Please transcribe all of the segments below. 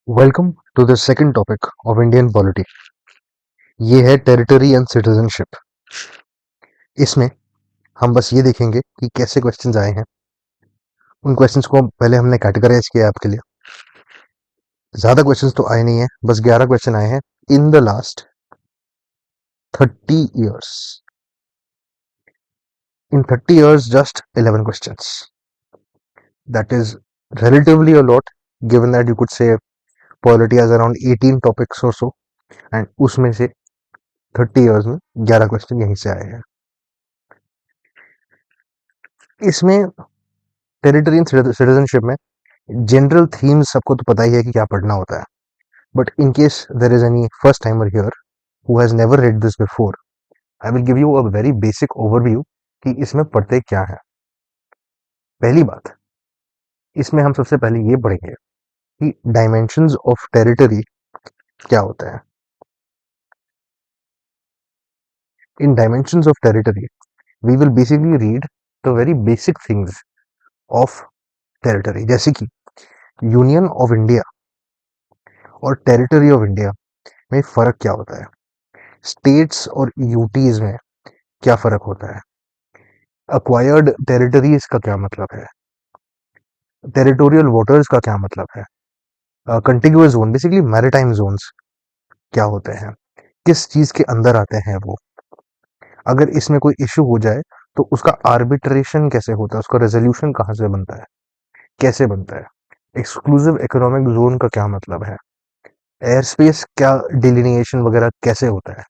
Welcome to the second topic of Indian polity. ये है territory and citizenship. इसमें हम बस ये देखेंगे कि कैसे क्वेश्चंस आए हैं। उन क्वेश्चंस को पहले हमने कैटेगराइज किया आपके लिए। ज़्यादा क्वेश्चंस तो आए नहीं है, बस 11 क्वेश्चन आए हैं in the last 30 years. In 30 years just 11 questions. That is relatively a lot given that you could say polity has around 18 topics or so, and उसमें से 30 ईयर्स में 11 क्वेश्चन यहीं से आए हैं। इसमें टेरिटरी एंड सिटीजनशिप में जनरल थीम्स सबको तो पता ही है कि क्या पढ़ना होता है, but in case there is any first timer here who has never read this before, I will give you a very basic overview कि इसमें पढ़ते क्या है। पहली बात, इसमें हम सबसे पहले ये पढ़ेंगे कि डायमेंशंस ऑफ टेरिटरी क्या होता है। In dimensions of territory we will basically read the very basic things of territory, जैसे कि यूनियन ऑफ इंडिया और टेरिटरी ऑफ इंडिया में फ़र्क क्या होता है, स्टेट्स और यूटीज में क्या फ़र्क होता है, अक्वायर्ड टेरिटरीज का क्या मतलब है, टेरिटोरियल वाटर्स का क्या मतलब है, कंटिग्यूअस जोन बेसिकली मैरिटाइम जोन्स क्या होते हैं, किस चीज़ के अंदर आते हैं वो, अगर इसमें कोई इशू हो जाए तो उसका आर्बिट्रेशन कैसे होता है, उसका रेजोल्यूशन कहाँ से बनता है, कैसे बनता है, एक्सक्लूसिव इकोनॉमिक जोन का क्या मतलब है, एयर स्पेस क्या डिलिनिएशन वगैरह कैसे होता है,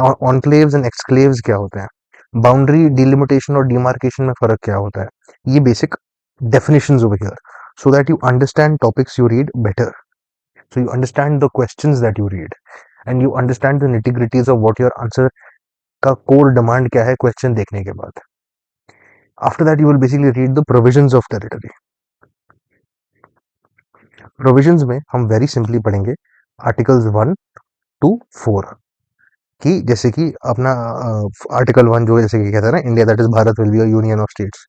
ऑनक्लेव्स एंड एक्सक्लेव्स क्या होते हैं, बाउंड्री डिलिमिटेशन और डिमार्केशन में फ़र्क क्या होता है, ये basic definitions over here, so that you understand topics you read better, so you understand the questions that you read and you understand the nitty gritties of what your answer का core demand क्या है question देखने के बाद। after that you will basically read the provisions of territory। provisions में हम very simply पढ़ेंगे articles 1 to 4 कि जैसे कि अपना आर्टिकल 1 जो जैसे कि कहता है ना, India that is Bharat will be a union of states.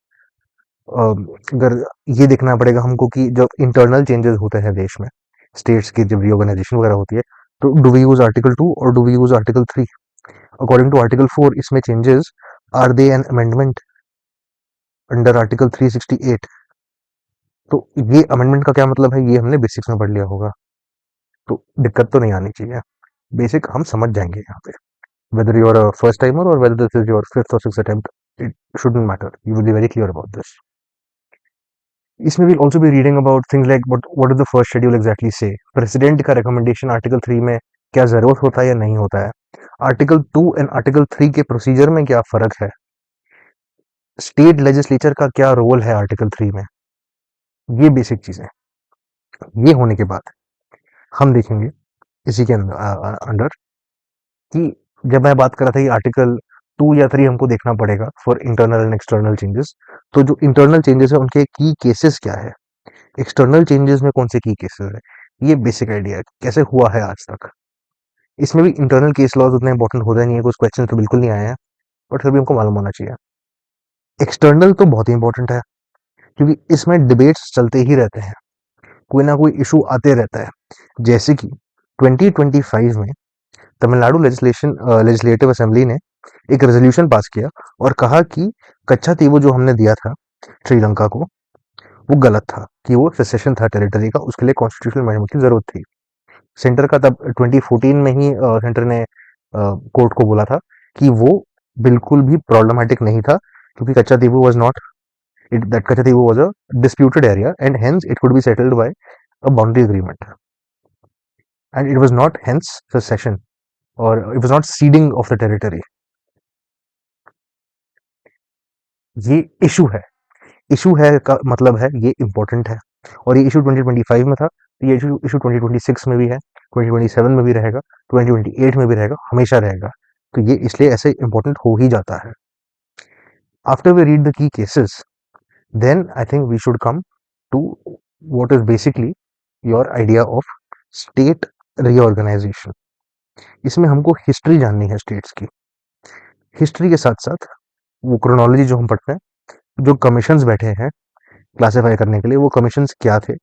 अगर ये देखना पड़ेगा हमको कि जब इंटरनल चेंजेस होते हैं देश में, स्टेट्स की जब रिओर्गेनाइजेशन वगैरह होती है, तो डू वी यूज आर्टिकल 2 और do we use article 3। According to article 4 इसमें changes are they an amendment under article 368। तो ये अमेंडमेंट का क्या मतलब है ये हमने बेसिक्स में पढ़ लिया होगा, तो दिक्कत तो नहीं आनी चाहिए, बेसिक हम समझ जाएंगे यहाँ पे। Whether you are a first timer और whether this is your fifth और sixth attempt, it shouldn't matter, you will be very clear about this. इसमें we'll also be reading about things like what does the first schedule exactly say, president का recommendation article 3 में क्या जरूरत होता है या नहीं होता है, आर्टिकल 2 एंड आर्टिकल 3 के प्रोसीजर में क्या फर्क है, स्टेट लेजिस्लेचर का क्या रोल है आर्टिकल 3 में, ये बेसिक चीजें। ये होने के बाद हम देखेंगे इसी के अंदर कि जब मैं बात कर रहा था कि आर्टिकल 2 या 3 हमको देखना पड़ेगा for internal and external changes, तो जो इंटरनल चेंजेस है उनके की केसेस क्या है, एक्सटर्नल चेंजेस में कौन से की केसेस है, ये बेसिक आइडिया है कैसे हुआ है आज तक। इसमें भी इंटरनल केस लॉज उतना इंपॉर्टेंट होता नहीं है, कुछ क्वेश्चन तो बिल्कुल नहीं आए हैं, बट फिर भी हमको मालूम होना चाहिए। एक्सटर्नल तो बहुत ही इंपॉर्टेंट है, क्योंकि इसमें डिबेट्स चलते ही रहते हैं, कोई ना कोई इशू आते रहता है। जैसे कि 2025 में तमिलनाडु लेजिस्लेटिव असेंबली ने एक रेजोल्यूशन पास किया और कहा कि कच्चा तीवो जो हमने दिया था श्रीलंका को वो गलत था, कि वो सेसेशन था टेरिटरी का, उसके लिए कॉन्स्टिट्यूशनल अमेंडमेंट की जरूरत थी। सेंटर का तब 2014 में ही सेंटर ने कोर्ट को बोला था कि वो बिल्कुल भी प्रॉब्लमेटिक नहीं था, क्योंकि Katchatheevu was not it, that Katchatheevu was a disputed area and hence it could be settled by a boundary agreement and it was not hence secession और it was not ceding of the territory. ये issue है का मतलब है ये important है, और ये इशू 2025 में था, तो ये इशू 2026 में भी है, 2027 में भी रहेगा, 2028 में भी रहेगा, हमेशा रहेगा। तो ये इसलिए ऐसे इंपॉर्टेंट हो ही जाता है। After we read the key cases, then I think we should come to what is basically your idea of state reorganisation. इसमें हमको हिस्ट्री जाननी है स्टेट्स की, हिस्ट्री के साथ साथ वो क्रोनोलॉजी जो हम पढ़ते हैं, जो कमीशंस बैठे हैं क्लासिफाई करने के लिए, वो कमीशंस क्या थे,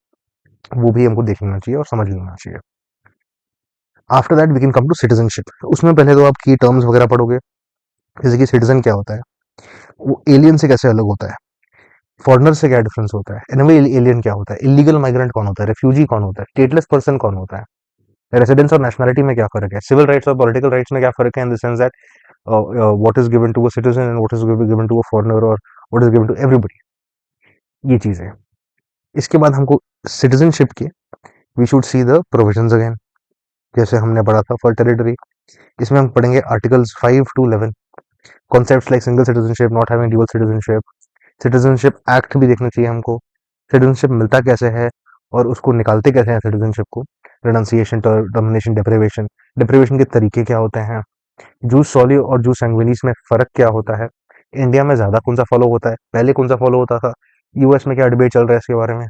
वो भी हमको देख लेना चाहिए और समझ लेना चाहिए। After that we can come to citizenship. उसमें पहले तो आप की टर्म्स वगैरह पढ़ोगे, जैसे कि सिटीजन क्या होता है, वो एलियन से कैसे अलग होता है, फॉरेनर से क्या डिफरेंस होता है, एनिमल एलियन क्या होता है, इलीगल माइग्रेंट कौन होता है, रेफ्यूजी कौन होता है, स्टेटलेस पर्सन कौन होता है, रेसिडेंस और नेशनलिटी में क्या फर्क है, सिविल राइट्स और पॉलिटिकल राइट्स में क्या फर्क है, in the sense that what is given to a citizen and what is given to a foreigner और what is given to everybody, ये चीजें। इसके बाद हमको सिटीजनशिप के we should see the provisions again, जैसे हमने पढ़ा था फॉर टेरिटरी। इसमें हम पढ़ेंगे articles 5 to 11, concepts like single citizenship, not having dual citizenship, citizenship act भी देखना चाहिए हमको, सिटीजनशिप मिलता कैसे है और उसको निकालते कैसे हैं सिटीजनशिप को, रिनंसिएशन, टर्मिनेशन, डेप्रिवेशन, डेप्रिवेशन के तरीके क्या होते हैं, जूस सॉली और जूस सैंग्विनीस में फ़र्क क्या होता है, इंडिया में ज़्यादा कौन सा फॉलो होता है, पहले कौन सा फॉलो होता था, यूएस में क्या डिबेट चल रहा है इसके बारे में,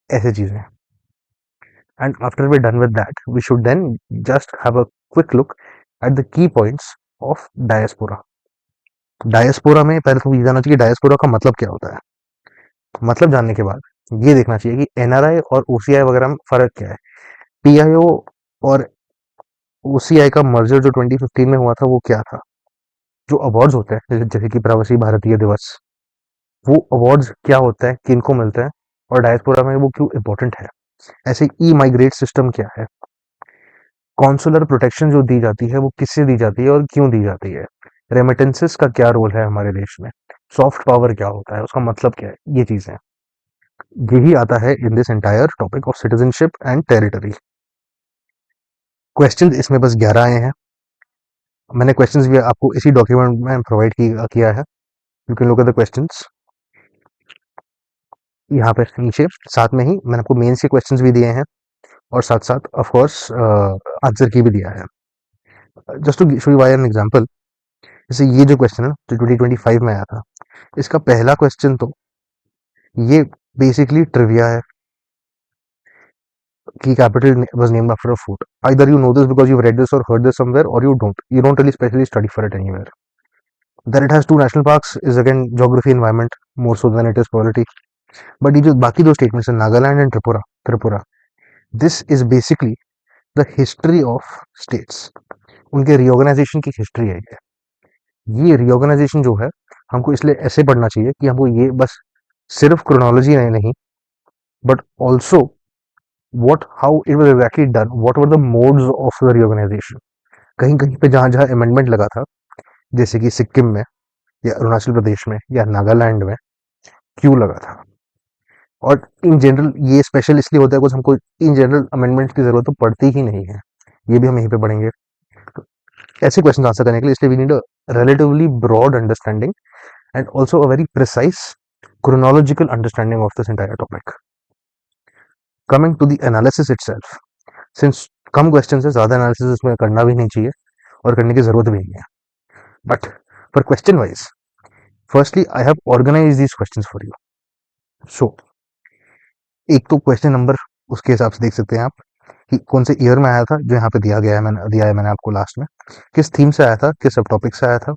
ऐसी चीज़ें। And after we done with that we should then just have a quick look at the key points of diaspora. Diaspora में पहले तो ये जानना चाहिए डायस्पोरा का मतलब क्या होता है। मतलब जानने के बाद ये देखना चाहिए कि एनआरआई और ओसीआई वगैरह में फ़र्क क्या है। पीआईओ और ओसीआई का मर्जर जो 2015 में हुआ था वो क्या था, जो अवार्ड्स होते हैं जैसे कि प्रवासी भारतीय दिवस, वो अवार्ड्स क्या होता है, किनको मिलते हैं और डायस्पोरा में वो क्यों इम्पोर्टेंट है। ऐसे ई माइग्रेट सिस्टम क्या है, कॉन्सुलर प्रोटेक्शन जो दी जाती है वो किससे दी जाती है और क्यों दी जाती है, रेमिटेंसेस का क्या रोल है हमारे देश में, सॉफ्ट पावर क्या होता है, उसका मतलब क्या है, ये चीजें, यही आता है in this entire topic of citizenship and territory. Question इसमें बस 11 आए हैं। मैंने क्वेश्चंस भी आपको इसी डॉक्यूमेंट में प्रोवाइड किया है, you can look at the questions यहाँ पे नीचे। साथ में ही मैंने आपको मेंस के क्वेश्चंस भी दिए हैं और साथ साथ ऑफ कोर्स आंसर की भी दिया है। Just to show you by an example, जैसे ये जो क्वेश्चन है जो 2025 में आया था, इसका पहला क्वेश्चन तो ये बेसिकली ट्रिविया है कि capital was named after a food. Either you know this because you read this or heard this somewhere or you don't really specially study for it anywhere. That it has 2 national parks is again geography environment more so then it is polity. But ये जो बाकी दो statements है Nagaland and Tripura, Tripura, this is basically the history of states, उनके reorganisation की history है ये reorganisation जो है हमको इसलिए ऐसे पढ़ना चाहिए कि हमको ये बस सिर्फ क्रोनोलॉजी नहीं but also what how it was exactly done, what were the modes of the reorganisation. कहीं कहीं पे जहां जहां अमेंडमेंट लगा था, जैसे कि सिक्किम में या अरुणाचल प्रदेश में या नागालैंड में, क्यों लगा था, और इन जनरल ये स्पेशल इसलिए होता है बिकॉज हमको इन जनरल अमेंडमेंट की जरूरत तो पड़ती ही नहीं है, ये भी हम यहीं पे पढ़ेंगे। ऐसे क्वेश्चन आंसर करने के लिए इसलिए we need a relatively broad understanding and also a very precise chronological understanding of this entire topic. Coming to the analysis itself, since come question है ज़्यादा एनालिसिस इसमें करना भी नहीं चाहिए और करने की ज़रूरत भी नहीं है, but for question wise firstly I have organise these question for you. So एक तो क्वेश्चन नंबर उसके हिसाब से देख सकते हैं आप कि कौन से ईयर में आया था, जो यहाँ पे दिया है मैंने आपको लास्ट में, किस थीम से आया था, किस सब टॉपिक से आया था,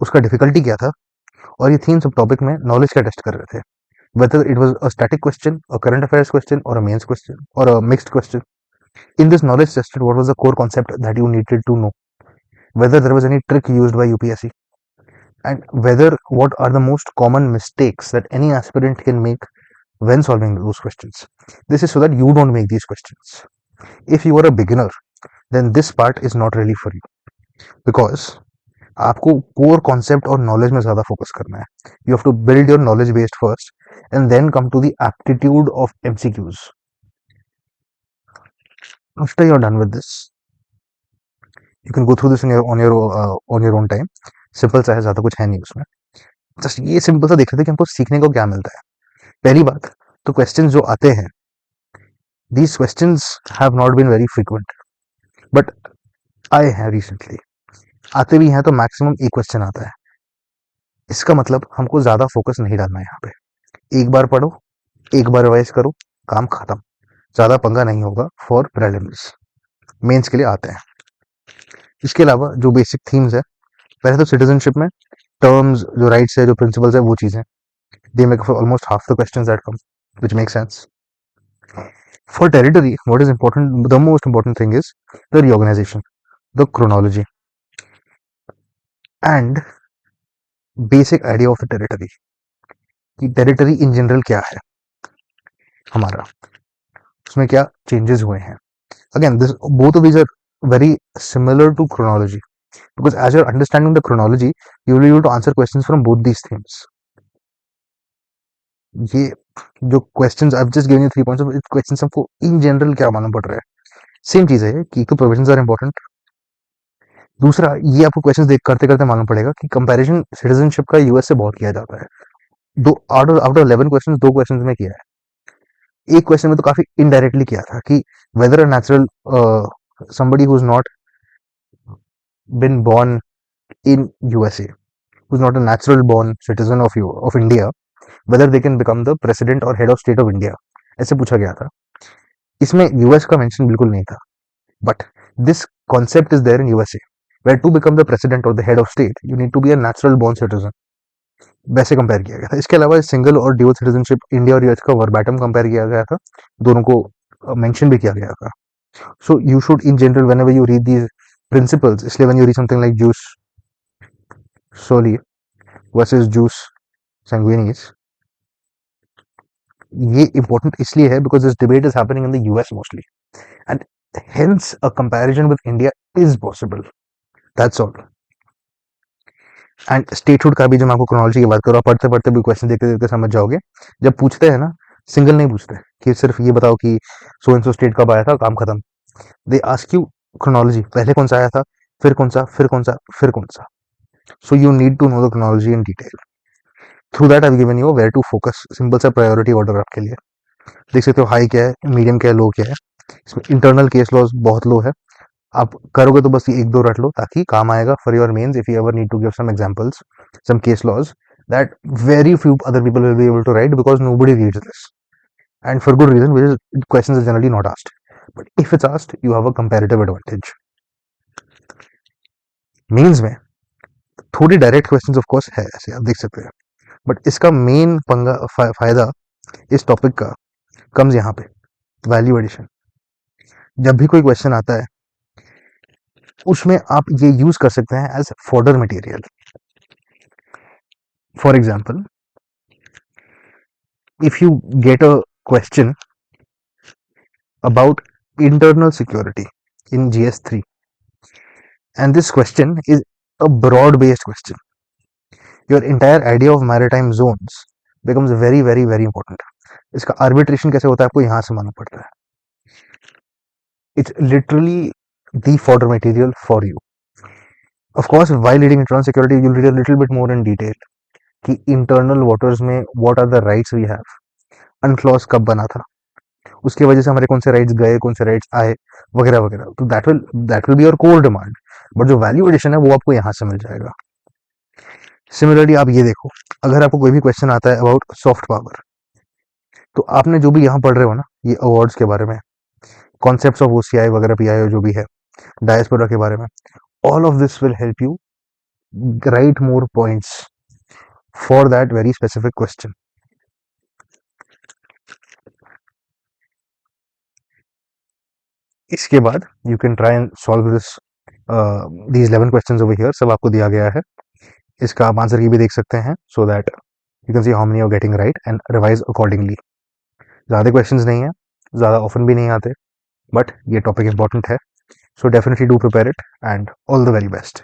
उसका डिफिकल्टी क्या था, और ये थीम सब टॉपिक में नॉलेज का टेस्ट कर रहे थे, whether it was a static question, a current affairs question, or a mains question, or a mixed question. In this knowledge tested, what was the core concept that you needed to know? Whether there was any trick used by UPSC, and whether what are the most common mistakes that any aspirant can make when solving those questions. This is so that you don't make these questions. If you are a beginner, then this part is not really for you because आपको core concept और knowledge में ज्यादा focus करना है. You have to build your knowledge based first and then come to the aptitude of MCQs. After you are done with this you can go through this on your own time. Simple सा है, ज्यादा कुछ है नहीं उसमें. Just ये simple सा देख रहे थे कि हमको सीखने को क्या मिलता है. पहली बात तो क्वेश्चंस जो आते हैं, these questions have not been very frequent but आए हैं रिसेंटली. आते भी हैं तो मैक्सिमम एक क्वेश्चन आता है. इसका मतलब हमको ज्यादा फोकस नहीं डालना है यहाँ पे. एक बार पढ़ो, एक बार रिवाइज करो, काम खत्म. ज्यादा पंगा नहीं होगा फॉर प्रीलिम्स. मेंस के लिए आते हैं. इसके अलावा जो बेसिक थीम्स है, पहले तो सिटीजनशिप में टर्म्स, जो राइट्स है, जो प्रिंसिपल्स है, वो चीजें they make almost half the questions that come, which make sense. For territory, what is important, the most important thing is the reorganization, the chronology, and basic idea of the territory. कि territory in general क्या है हमारा, उसमें क्या changes हुए हैं. Again, this both of these are very similar to chronology because as you're understanding the chronology, you will be able to answer questions from both these themes. ये जो questions I just given you 3 points of questions हमको in general क्या मालूम पड़ रहा है. Same चीज है कि तो प्रोविजंस आर इंपॉर्टेंट. दूसरा ये आपको क्वेश्चंस देख करते करते मालूम पड़ेगा कि कंपैरिजन सिटीजनशिप का यूएस से बहुत किया जाता है. दो आउट ऑफ 11 क्वेश्चंस 2 क्वेश्चंस में किया है. एक क्वेश्चन में तो काफी इनडायरेक्टली किया था कि weather a natural somebody who's not been born in USA, who's not a natural born citizen of India, whether they can become the president or head of state of India, ऐसे पूछा गया था. इसमें US का mention बिल्कुल नहीं था, but this concept is there in USA where to become the president और the head of state you need to be a natural born citizen. वैसे कंपेयर किया गया था. इसके अलावा सिंगल और ड्यूअल सिटीजनशिप इंडिया और यूएस का वर्बैटम कंपेयर किया गया था, दोनों को मेंशन भी किया गया था. So you should in general whenever you read these principles, इसलिए when you read something like jus soli versus jus sanguinis, ये इंपॉर्टेंट इसलिए है because this debate is happening in the US mostly and hence a comparison with India is possible. That's all. And statehood का भी जो मैं आपको chronology की बात करूँ, आप पढ़ते पढ़ते भी क्वेश्चन देखते देखते समझ जाओगे. जब पूछते हैं ना, सिंगल नहीं पूछते कि सिर्फ ये बताओ कि सो एंड सो स्टेट कब आया था, काम खत्म. दे आस्क यू क्रोनोलॉजी, पहले कौन सा आया था, फिर कौन सा, फिर कौन सा, फिर कौन सा. So you need to know the chronology in detail. Through that I given you where to focus. Simple सा प्रायोरिटी ऑर्डर आपके लिए. देख सकते हो हाई क्या है, मीडियम क्या है, लो क्या है. इसमें इंटरनल केस लॉज बहुत लो है. आप करोगे तो बस ये एक दो रट लो ताकि काम आएगा for your mains if you ever need to give some examples, some case laws that very few other people will be able to write because nobody reads this, and for good reason, which is questions are generally not asked, but if it's asked you have a comparative advantage. Mains में थोड़ी direct questions of course है, ऐसे आप देख सकते हैं, but इसका main पंगा फायदा इस टॉपिक का कम्स यहाँ पे, वैल्यू एडिशन. जब भी कोई क्वेश्चन आता है उसमें आप ये यूज कर सकते हैं as fodder material. For example, if you get a question about internal security in GS3 and this question is a broad based question, your entire idea of maritime zones becomes very very very important. इसका arbitration कैसे होता है आपको यहाँ से मालूम पड़ता है. It's literally the fodder material for you. Of course, while reading internal security, you'll read a little bit more in detail कि internal waters में what are the rights we have, unclause कब बना था, उसकी वजह से हमारे कौन से राइट्स गए, कौन से राइट्स आए, वगैरह वगैरह. तो that will be your core demand, but जो वैल्यू एडिशन है वो आपको यहाँ से मिल जाएगा. सिमिलरली आप ये देखो, अगर आपको कोई भी क्वेश्चन आता है अबाउट सॉफ्ट पावर, तो आपने जो भी यहाँ पढ़ रहे हो ना, ये अवार्ड्स के बारे में, कॉन्सेप्ट्स ऑफ ओसीआई वगैरह, पीआईओ जो भी है, डायस्पोरा के बारे में, all of this will help you right more points for that very specific question. इसके बाद you can try and solve these 11 questions over here. सब आपको दिया गया है, इसका आप आंसर की भी देख सकते हैं so that you can see how many are getting right and revise accordingly. ज़्यादा क्वेश्चंस नहीं है, ज़्यादा ऑफन भी नहीं आते, बट ये टॉपिक इंपॉर्टेंट है, so definitely do prepare it and all the very best.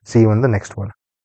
See you in the next one.